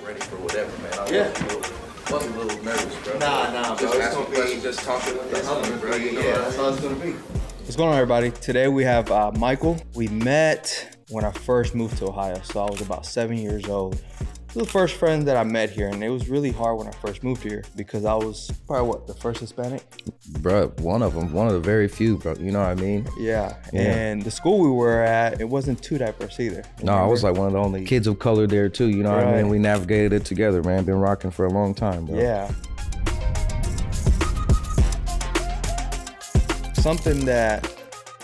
ready for whatever, man. I was a little nervous, bro. Nah, bro. Just asking questions, just talking with the homie, bro. You know, that's how it's gonna be. What's going on, everybody? Today we have Michael. We met when I first moved to Ohio, so I was about 7 years old. He was the first friend that I met here, and it was really hard when I first moved here because I was probably, the first Hispanic? Bro, one of the very few, bro. You know what I mean? Yeah. And the school we were at, it wasn't too diverse either. No, I was like one of the only kids of color there too. You know what I mean? We navigated it together, man. Been rocking for a long time, bro. Yeah. Something that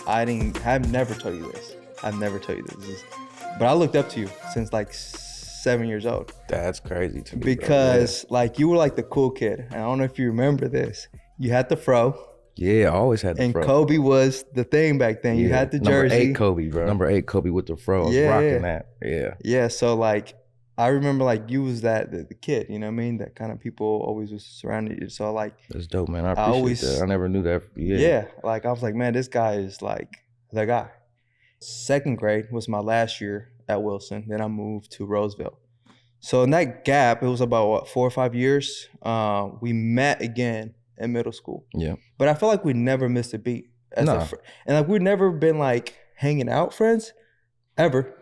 I've never told you this. But I looked up to you since like 7 years old. That's crazy to me, because like you were like the cool kid. And I don't know if you remember this. You had the fro. Yeah, I always had the fro. And Kobe was the thing back then. You had the jersey. Number 8 Kobe, bro. Number 8 Kobe with the fro. I was rocking that. Yeah. Yeah, so like I remember like you was the kid, you know what I mean? That kind of people always was surrounding you. So like that's dope, man. I appreciate that. I never knew that. Yeah, like I was like, man, this guy is like the guy. Second grade was my last year at Wilson. Then I moved to Roseville. So in that gap, it was about 4 or 5 years. We met again in middle school. Yeah. But I felt like we never missed a beat. And like we'd never been like hanging out friends ever.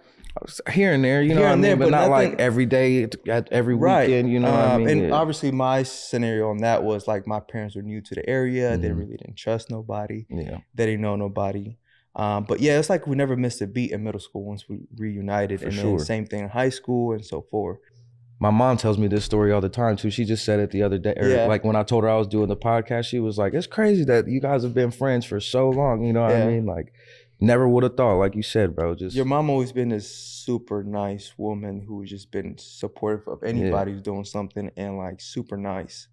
Here and there, you know what I mean? But not like every day, every weekend, you know what I mean? And obviously my scenario on that was like my parents were new to the area. They really didn't trust nobody. Yeah. They didn't know nobody. But yeah, it's like we never missed a beat in middle school once we reunited. Then same thing in high school and so forth. My mom tells me this story all the time too. She just said it the other day. Like when I told her I was doing the podcast, she was like, it's crazy that you guys have been friends for so long. You know what I mean? Like never would have thought, like you said, bro. Just your mom always been this super nice woman who's just been supportive of anybody who's doing something and like super nice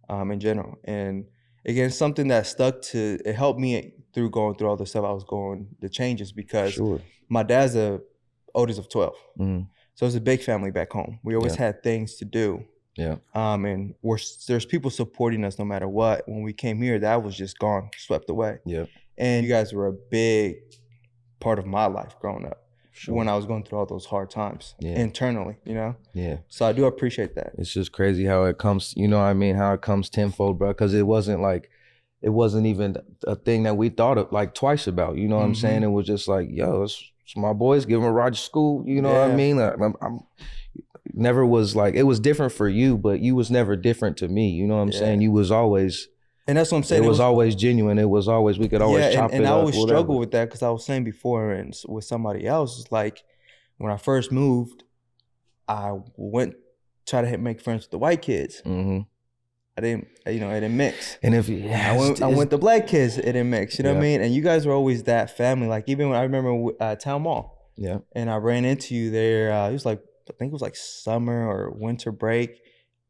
in general. And again, something that it helped me through going through all the stuff I was going, the changes, because my dad's the oldest of 12. Mm-hmm. So it's a big family back home. We always had things to do. Yeah. And there's people supporting us no matter what. When we came here, that was just gone, swept away. Yeah. And you guys were a big part of my life growing up. When I was going through all those hard times internally, you know? Yeah. So I do appreciate that. It's just crazy how it comes, you know what I mean? How it comes tenfold, bro. Because it wasn't even a thing that we thought of like twice about, you know what I'm saying? It was just like, yo, it's my boys, give them a ride to school, you know what I mean? I'm never was like, it was different for you, but you was never different to me, you know what I'm saying? You was always, and that's what I'm saying. It was always genuine. It was always, we could always chop it up. And I always struggle with that because I was saying before and with somebody else, it's like when I first moved, I went try to make friends with the white kids. Mm-hmm. I didn't mix. And if I went to black kids, it didn't mix. You know what I mean? And you guys were always that family. Like even when I remember Town Mall. Yeah. And I ran into you there. It was like, I think it was like summer or winter break.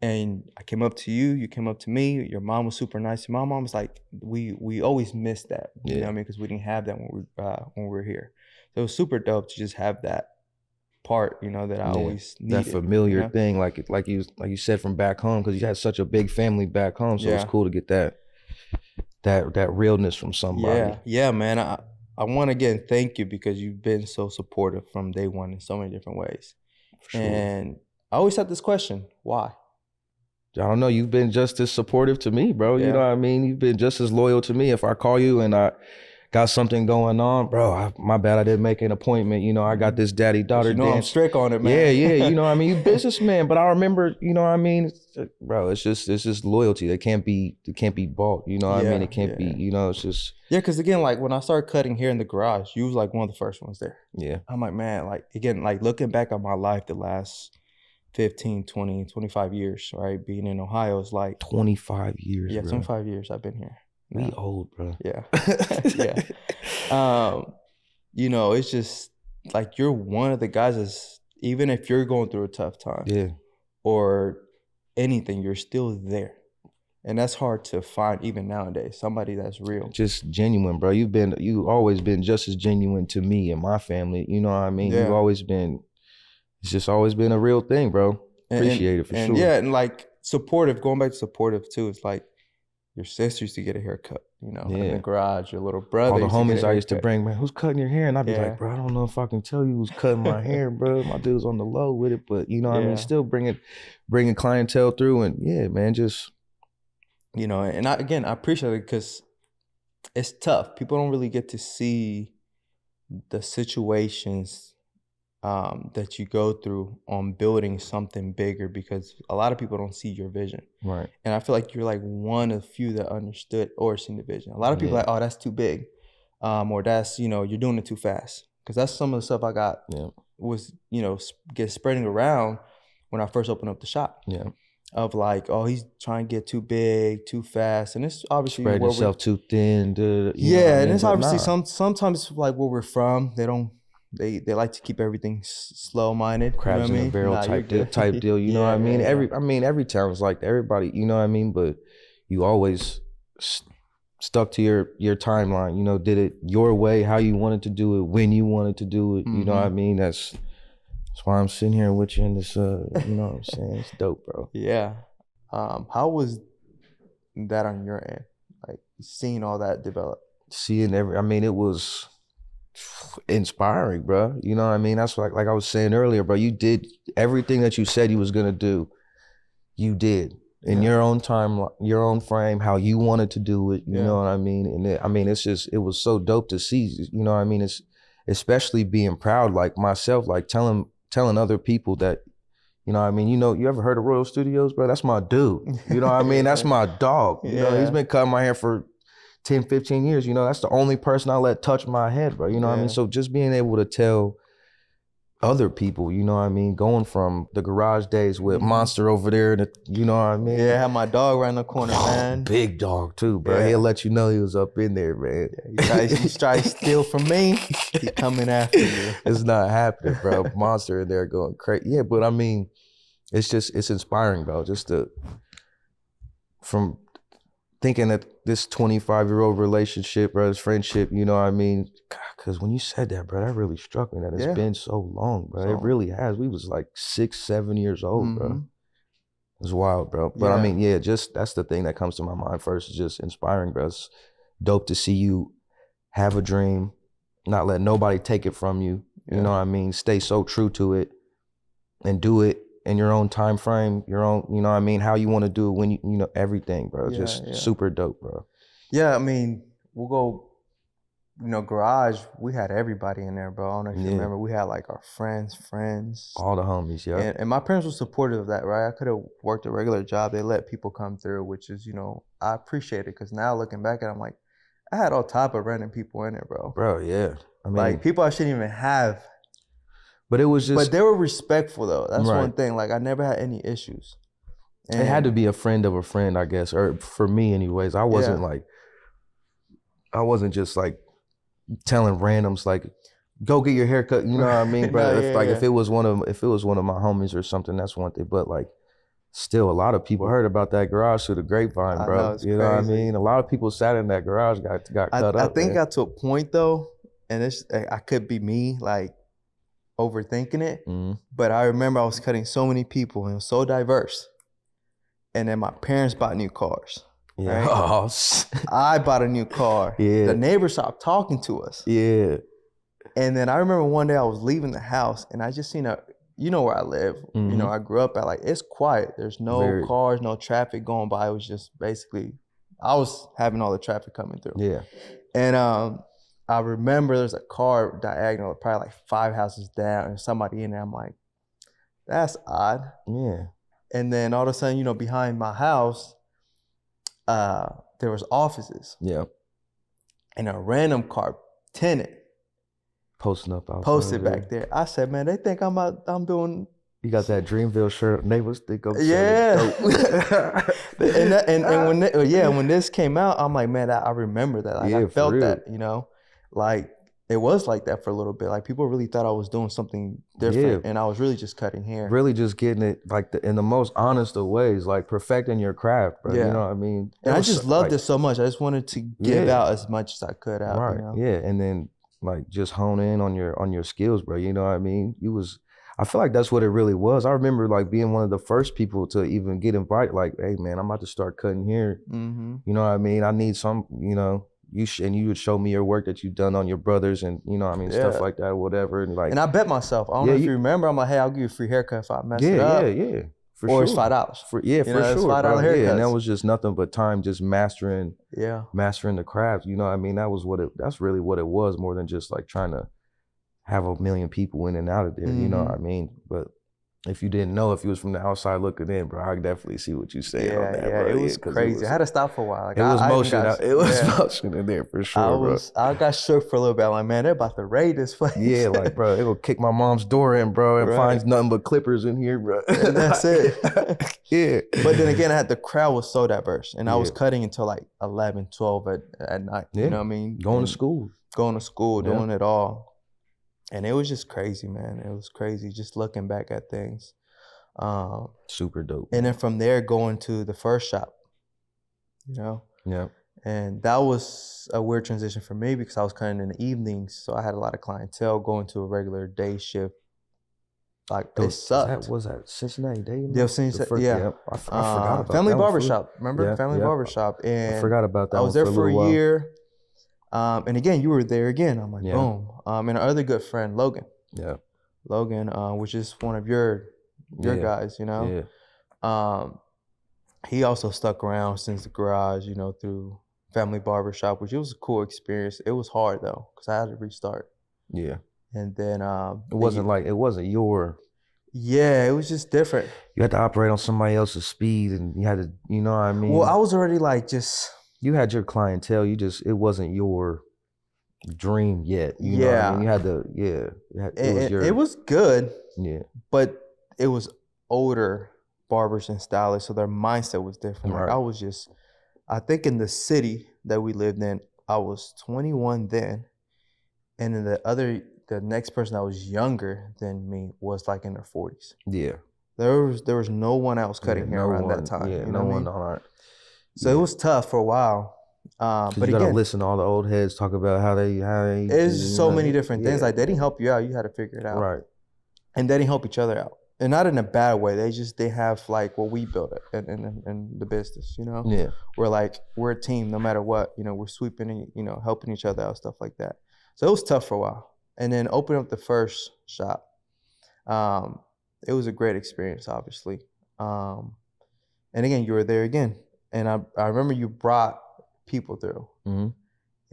And I came up to you came up to me. Your mom was super nice. My mom was like, we always missed that. You know what I mean? Because we didn't have that when we were here. So it was super dope to just have that part, you know, that I always needed. That familiar thing, like you said from back home, because you had such a big family back home. So it's cool to get that realness from somebody. Yeah, man. I want to again thank you because you've been so supportive from day one in so many different ways. And I always had this question, why? I don't know. You've been just as supportive to me, bro. You know what I mean? You've been just as loyal to me. If I call you and I got something going on, bro, my bad, I didn't make an appointment. You know, I got this daddy-daughter dance. I'm strict on it, man. Yeah. You know what I mean? You businessman, but I remember, you know what I mean? Bro, it's just loyalty. It can't be bought. You know what I mean? It can't be, you know, it's just. Yeah, because again, like when I started cutting hair in the garage, you was like one of the first ones there. Yeah. I'm like, man, like again, like looking back on my life the last 15, 20, 25 years, right? Being in Ohio is like 25 years. Yeah, bro. 25 years I've been here. We old, bro. Yeah. Yeah. You know, it's just like you're one of the guys that's, even if you're going through a tough time or anything, you're still there. And that's hard to find even nowadays, somebody that's real. Just genuine, bro. You always been just as genuine to me and my family. You know what I mean? Yeah. You've always been, it's just always been a real thing, bro. Appreciate it for sure. Yeah, and like supportive, going back to supportive too, it's like your sister used to get a haircut, you know, in Yeah. the garage. Your little brother. All the used to get homies a I used to haircut. bring, man, who's cutting your hair? And I'd be Yeah. like, bro, I don't know if I can tell you who's cutting my hair, bro. My dude's on the low with it, but you know what I mean? Yeah. Still bringing clientele through, and yeah, man, just You know, and I appreciate it because it's tough. People don't really get to see the situations that you go through on building something bigger, because a lot of people don't see your vision. right. And I feel like you're like one of the few that understood or seen the vision. A lot of people Yeah. are like, oh, that's too big. Or that's, you know, you're doing it too fast. Because that's some of the stuff I got was, you know, get spreading around when I first opened up the shop. Yeah. Of like, oh, he's trying to get too big, too fast. And it's obviously Spread yourself too thin. You know what I and mean? it's But obviously nah. sometimes like where we're from, they like to keep everything slow minded. Crabs you know in a what I mean? barrel Nah, you're type good. deal. You know what I mean? Yeah. Every town is like that. Everybody, you know what I mean? But you always stuck to your timeline. You know, did it your way, how you wanted to do it, when you wanted to do it. You know what I mean? That's why I'm sitting here with you in this. You know what I'm saying? It's dope, bro. Yeah. How was that on your end? Like seeing all that develop? Seeing it was inspiring, bro. You know what I mean? That's like I was saying earlier, bro. You did everything that you said you was gonna do. You did in your own time, your own frame, how you wanted to do it. You know what I mean? And it was so dope to see. You know what I mean? It's especially being proud, like myself, like telling other people that. You know what I mean? You know, you ever heard of Royal Studios, bro? That's my dude. You know what I mean? That's my dog. You know, he's been cutting my hair for 10, 15 years. You know, that's the only person I let touch my head, bro. You know what I mean? So just being able to tell other people, you know what I mean? Going from the garage days with Monster over there, you know what I mean? Yeah, I had my dog right in the corner, man. Big dog too, bro. He'll let you know he was up in there, man. Yeah, he try to steal from me, he coming after you. It's not happening, bro. Monster in there going crazy. Yeah, but I mean, it's inspiring, bro. Just from thinking that this 25-year-old relationship, bro, this friendship, you know what I mean? Because when you said that, bro, that really struck me that it's been so long, bro. It really has. We was like 6, 7 years old, bro. It's wild, bro. But I mean, yeah, just that's the thing that comes to my mind first is just inspiring, bro. It's dope to see you have a dream, not let nobody take it from you. You know what I mean? Stay so true to it and do it in your own time frame, your own, you know what I mean, how you want to do it, when you know, everything, bro. Just super dope, bro. Yeah, I mean, we'll go, you know, garage, we had everybody in there, bro. I don't know if you remember. We had like our friends. All the homies, yeah. And my parents were supportive of that, right? I could have worked a regular job. They let people come through, which is, you know, I appreciate it because now looking back at it, I'm like, I had all type of random people in there, bro. Bro, yeah. I mean, like people I shouldn't even have. But it was just. But they were respectful though. That's one thing. Like I never had any issues. And it had to be a friend of a friend, I guess, or for me, anyways. I wasn't I wasn't just like telling randoms like, go get your haircut. You know what I mean, bro? If it was one of my homies or something, that's one thing. But like, still, a lot of people heard about that garage through the grapevine, bro. You know what I mean? A lot of people sat in that garage, got cut up. I think it got to a point though, and I could be me, like overthinking it. But I remember I was cutting so many people and it was so diverse. And then my parents bought new cars. Yeah. Right? I bought a new car. Yeah. The neighbors stopped talking to us. Yeah. And then I remember one day I was leaving the house and I just seen you know where I live. You know, I grew up at, like, it's quiet. There's no cars, no traffic going by. It was just basically, I was having all the traffic coming through. Yeah. And I remember there's a car diagonal, probably like 5 houses down, and somebody in there. I'm like, that's odd. Yeah. And then all of a sudden, you know, behind my house, there was offices. Yeah. And a random car tenant posted back there. I said, man, they think I'm doing. You got that Dreamville shirt. Neighbors think I'm and when this came out, I'm like, man, I remember that. Like, I felt that, you know, like it was like that for a little bit. Like people really thought I was doing something different, and I was really just cutting hair. Really, just getting it like in the most honest of ways, like perfecting your craft, bro. You know what I mean? And I just loved it so much. I just wanted to give out as much as I could out. Right. You know? Yeah, and then like just hone in on your skills, bro. You know what I mean? I feel like that's what it really was. I remember like being one of the first people to even get invited. Like, hey man, I'm about to start cutting hair. Mm-hmm. You know what I mean? I need some. You know, and you would show me your work that you've done on your brothers, and you know what I mean, stuff like that, whatever. And like, and I bet myself. I don't know if you remember. I'm like, hey, I'll give you a free haircut if I mess it up. Yeah. For or sure. it's $5. For you know, sure. It's $5 haircuts. Yeah, and that was just nothing but time, just mastering the craft. You know what I mean? That's really what it was, more than just like trying to have a million people in and out of there. You know what I mean? But if you didn't know, if you was from the outside looking in, bro, I definitely see what you saying on that, bro. It was crazy. I had to stop for a while. Like, it was motion in there for sure, I got shook for a little bit. I'm like, man, they're about to raid this place. Yeah, like, bro, it'll kick my mom's door in, bro, and finds nothing but clippers in here, bro. And that's it. Yeah. But then again, the crowd was so diverse, and I was cutting until like 11, 12 at night. You know what I mean? Going to school, doing it all. And it was just crazy, man. It was crazy just looking back at things. Super dope. And then from there, going to the first shop, you know? Yeah. And that was a weird transition for me because I was cutting in the evenings. So I had a lot of clientele. Going to a regular day shift, like, it sucked. Was that Cincinnati Day? Yeah, Cincinnati, yeah. I forgot about Family that Barbershop. Remember? Family Barbershop. And I forgot about that. I was there for a year. While. And again, you were there again. I'm like, boom. And our other good friend, Logan. Yeah. Logan, which is one of your guys, you know? Yeah. He also stuck around since the garage, you know, through Family Barbershop, which it was a cool experience. It was hard though, because I had to restart. Yeah. And then it wasn't your. Yeah, it was just different. You had to operate on somebody else's speed, and you had to, you know what I mean? Well, I was already like just. You had your clientele. It wasn't your dream yet. You know what I mean? You had to, it was good. Yeah. But it was older barbers and stylists, so their mindset was different. Right. Like I think in the city that we lived in, I was 21 then, and then the next person that was younger than me was like in their 40s. Yeah. There was no one else cutting hair around that time. Yeah, you know no what one. I mean? So it was tough for a while. But you gotta listen to all the old heads talk about how they. It's so many different things. Like, they didn't help you out. You had to figure it out. Right. And they didn't help each other out. And not in a bad way. They have like what we built in the business, you know? Yeah. We're a team no matter what. You know, we're sweeping, you know, helping each other out, stuff like that. So it was tough for a while. And then opening up the first shop, it was a great experience, obviously. And again, you were there again. And I remember you brought people through. Mm-hmm.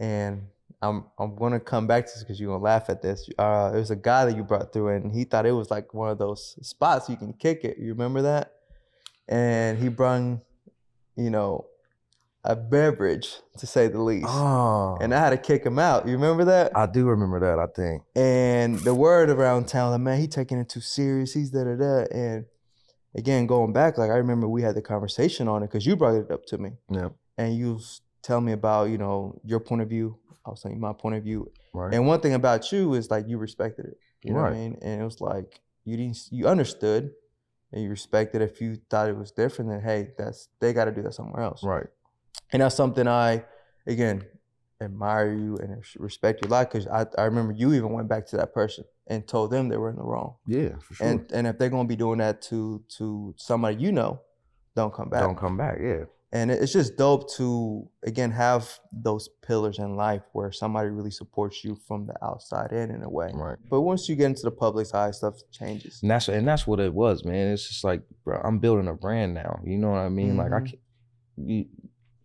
And I'm gonna come back to this because you're gonna laugh at this. There was a guy that you brought through, and he thought it was like one of those spots you can kick it. You remember that? And he brung, you know, a beverage, to say the least. Oh. And I had to kick him out. You remember that? I do remember that, I think. And the word around town, like, man, he taking it too serious. He's da-da-da. And again, going back, like, I remember we had the conversation on it because you brought it up to me. Yeah. And you was telling me about, you know, your point of view. I was saying my point of view. Right. And one thing about you is like you respected it. You know right. what I mean? And it was like you understood and you respected. If you thought it was different, then hey, they got to do that somewhere else. Right. And that's something I, again, admire you and respect you a lot, because I remember you even went back to that person and told them they were in the wrong. Yeah, for sure. And if they're gonna be doing that to somebody you know, don't come back. Don't come back, yeah. And it's just dope to, again, have those pillars in life where somebody really supports you from the outside in a way. Right. But once you get into the public's eye, stuff changes. And that's what it was, man. It's just like, bro, I'm building a brand now. You know what I mean? Mm-hmm. Like,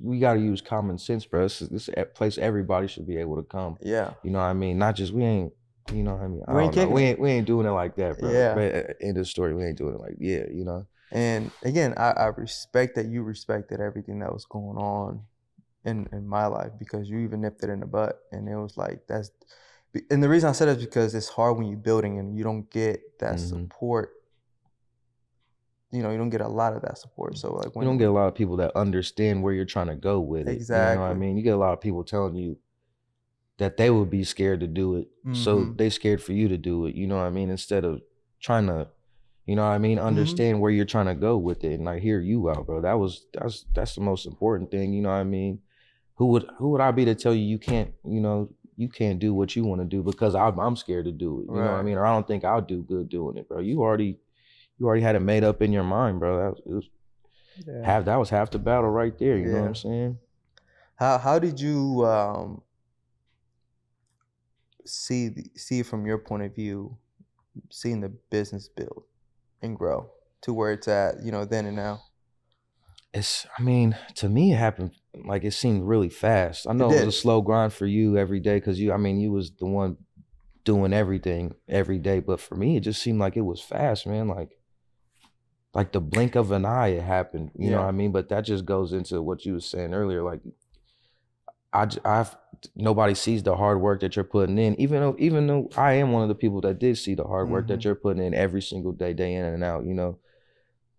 we got to use common sense, bro. This is a place everybody should be able to come. Yeah. You know what I mean? Not just, we ain't, you know what I mean? We ain't doing it like that, bro. Yeah. But end of story, we ain't doing it like, yeah, you know? And again, I respect that you respected everything that was going on in my life, because you even nipped it in the butt. And it was like, and the reason I said it is because it's hard when you're building and you don't get that support. You know, you don't get a lot of that support. So like, you don't get a lot of people that understand where you're trying to go with it. Exactly. You know what I mean? You get a lot of people telling you that they would be scared to do it. So they scared for you to do it. You know what I mean? Instead of trying to, you know what I mean, understand where you're trying to go with it and like hear you out, bro. That's the most important thing. You know what I mean? Who would I be to tell you you can't, you know, you can't do what you want to do because I'm scared to do it. You know what I Right. mean? Or I don't think I'll do good doing it, bro. You already had it made up in your mind, bro. That was half the battle right there. You know what I'm saying? How did you see it from your point of view, seeing the business build and grow to where it's at, you know, then and now? I mean, to me, it happened like it seemed really fast. I know it was a slow grind for you every day because you was the one doing everything every day. But for me, it just seemed like it was fast, man. Like the blink of an eye, it happened. You know what I mean? But that just goes into what you was saying earlier. Like nobody sees the hard work that you're putting in, even though I am one of the people that did see the hard work that you're putting in every single day, day in and out, you know.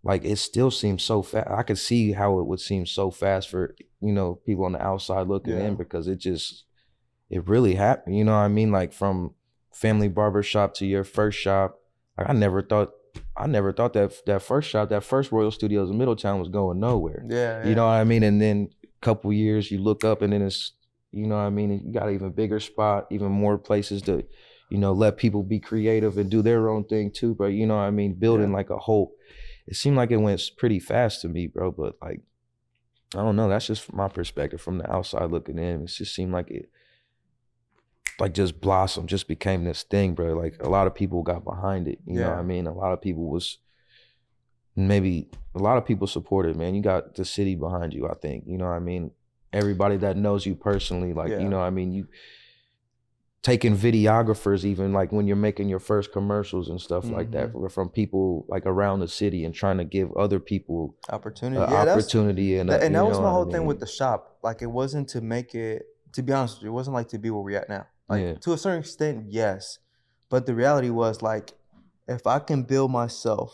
Like it still seems so fast. I could see how it would seem so fast for, you know, people on the outside looking in because it really happened. You know what I mean? Like from family barbershop to your first shop. Like I never thought that first shop, that first Royal Studios in Middletown was going nowhere. You know what I mean? And then a couple years you look up and then it's, you know what I mean? You got an even bigger spot, even more places to, you know, let people be creative and do their own thing too. But you know what I mean? Building like a whole, it seemed like it went pretty fast to me, bro. But like, I don't know. That's just my perspective from the outside looking in. It just seemed like it, like just blossomed, just became this thing, bro. Like a lot of people got behind it. You know what I mean? A lot of people supported, man. You got the city behind you, I think. You know what I mean? Everybody that knows you personally, like, you know what I mean? You taking videographers even like when you're making your first commercials and stuff like that from people like around the city and trying to give other people opportunity. And that was my whole thing with the shop. Like it wasn't to make it, to be honest with you, it wasn't like to be where we're at now. Like to a certain extent, yes. But the reality was like, if I can build myself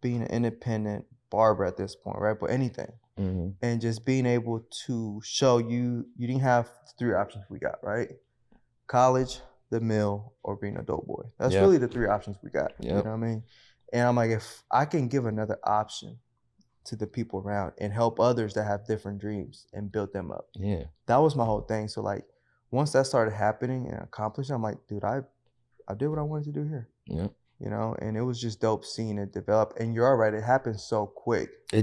being an independent barber at this point, right? But anything. And just being able to show you didn't have 3 options we got, right? College, the mill, or being a dope boy. That's really the 3 options we got. You know what I mean? And I'm like, if I can give another option to the people around and help others that have different dreams and build them up. That was my whole thing. So like once that started happening and accomplished, I'm like, dude, I did what I wanted to do here. You know, and it was just dope seeing it develop. And you're all right, it happened so quick. So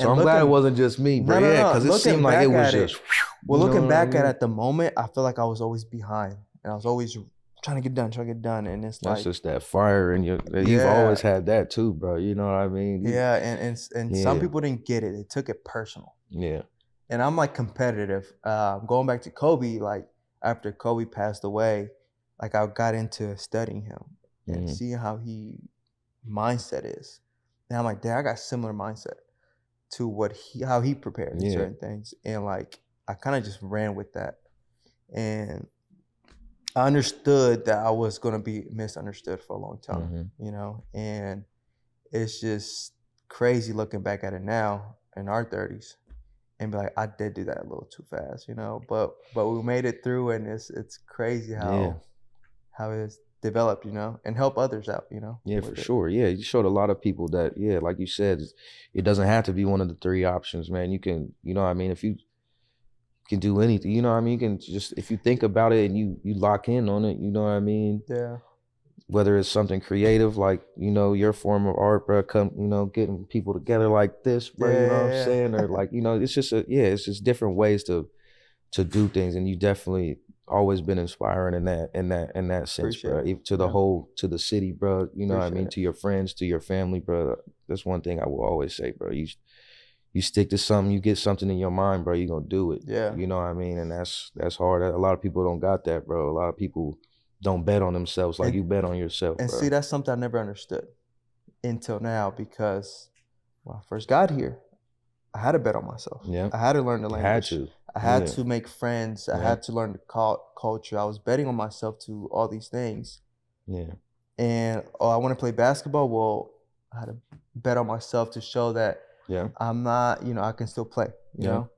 I'm glad it wasn't just me, bro. Because it seemed like it was just. Well, looking back at it at the moment, I feel like I was always behind. And I was always trying to get done. And it's that's just that fire in you. You've always had that too, bro. You know what I mean? And some people didn't get it. They took it personal. And I'm like competitive. Going back to Kobe, like after Kobe passed away, like I got into studying him and seeing how he mindset is. And I'm like, dang, I got similar mindset to how he prepared in certain things. And like I kind of just ran with that. And I understood that I was gonna be misunderstood for a long time, you know? And it's just crazy looking back at it now in our 30s and be like, I did do that a little too fast, you know? But we made it through, and it's crazy how it's developed, you know, and help others out, you know? For sure. You showed a lot of people that, like you said, it doesn't have to be one of the 3 options, man. You can, you know what I mean? If you can do anything, you know what I mean? You can just, if you think about it and you lock in on it, you know what I mean? Whether it's something creative, like, you know, your form of art, bro, you know, getting people together like this, bro, you know what I'm saying? Or like, you know, it's just it's just different ways to do things. And you definitely always been inspiring in that sense, bro. Even to to the city, bro. You know what I mean? To your friends, to your family, bro. That's one thing I will always say, bro. You stick to something, you get something in your mind, bro, you're gonna do it. You know what I mean? And that's hard. A lot of people don't got that, bro. A lot of people don't bet on themselves like you bet on yourself, and bro. See, that's something I never understood until now, because when I first got here, I had to bet on myself. I had to learn the language. I had to make friends. I had to learn the culture. I was betting on myself to all these things. And I want to play basketball. Well, I had to bet on myself to show that I'm not, you know, I can still play, you know?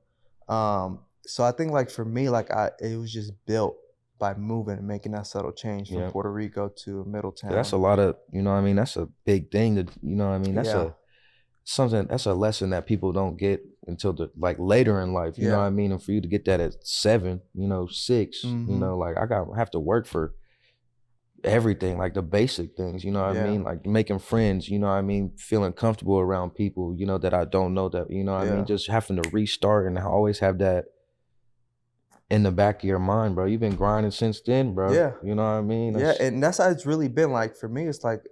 So I think like for me, like it was just built by moving and making that subtle change from Puerto Rico to Middletown. That's a lot of, you know what I mean? That's a big thing to, you know what I mean? That's that's a lesson that people don't get until the like later in life, you know what I mean? And for you to get that at 7, you know, 6, you know, like I have to work for everything, like the basic things, you know what I mean? Like making friends, you know what I mean? Feeling comfortable around people, you know, that I don't know, that, you know what I mean? Just having to restart and always have that in the back of your mind, bro. You've been grinding since then, bro. Yeah. You know what I mean? And that's how it's really been. Like for me, it's like,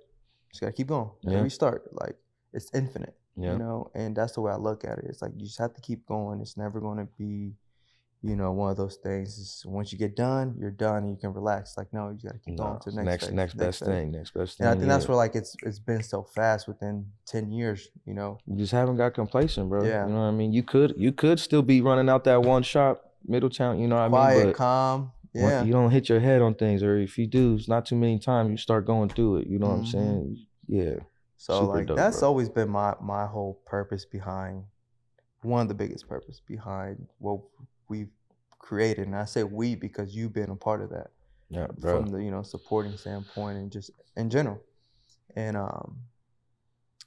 just gotta keep going. Gotta restart. Like it's infinite, you know? And that's the way I look at it. It's like, you just have to keep going. It's never gonna be, you know, one of those things. Is once you get done, you're done and you can relax. Like, no, you gotta keep going to the next best thing. And I think that's where like it's been so fast within 10 years, you know? You just haven't got complacent, bro. Yeah. You know what I mean? You could still be running out that one shop, Middletown, you know what I mean? Quiet, calm. Yeah. You don't hit your head on things, or if you do, it's not too many times you start going through it. You know what I'm saying? Yeah. So super like dope, that's bro. always been my whole purpose behind, one of the biggest purpose behind what we've created. And I say we because you've been a part of that. Yeah, bro. From the, you know, supporting standpoint and just in general. And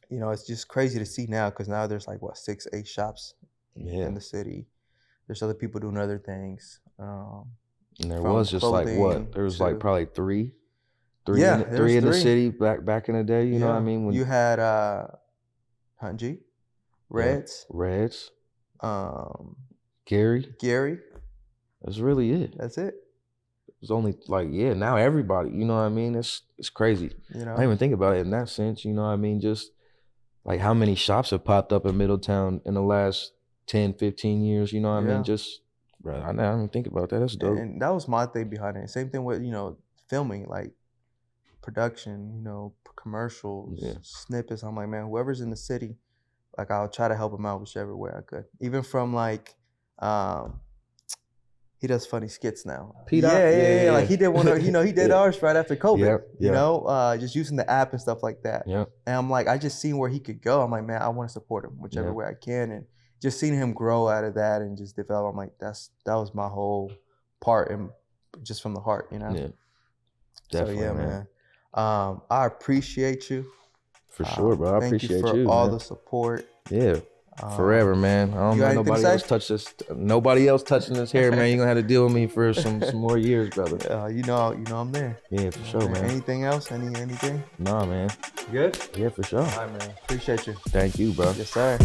you know, it's just crazy to see now, because now there's like what, 6, 8 shops in the city. There's other people doing other things. And there was just like what? There was like probably three three in the city back in the day. You know what I mean? When you had Hunji, Reds, Gary. That's really it. That's it. It's only like now everybody. You know what I mean? It's crazy. You know, I didn't even think about it in that sense. You know what I mean? Just like how many shops have popped up in Middletown in the last 10, 15 years. You know what I mean? Just bro, I didn't even think about that. That's dope. And that was my thing behind it. Same thing with, you know, filming, like production, you know, commercials, snippets. I'm like, man, whoever's in the city, like I'll try to help him out whichever way I could. Even from like, he does funny skits now. Yeah. Like he did one, you know, he did ours right after COVID. You know, just using the app and stuff like that. And I'm like, I just seen where he could go. I'm like, man, I want to support him whichever way I can. And just seeing him grow out of that and just develop, I'm like, that was my whole part, and just from the heart, you know. Yeah, definitely, so man. I appreciate you. For sure, bro. I appreciate you. Thank you for all the support. Yeah. Forever, man. I don't know nobody else touch this. Nobody else touching this hair, man. You're gonna have to deal with me for some more years, brother. You know I'm there. Yeah, for sure, man. Anything else? Anything? Nah, man. Good? Yeah, for sure. All right, man. Appreciate you. Thank you, bro. Yes, sir.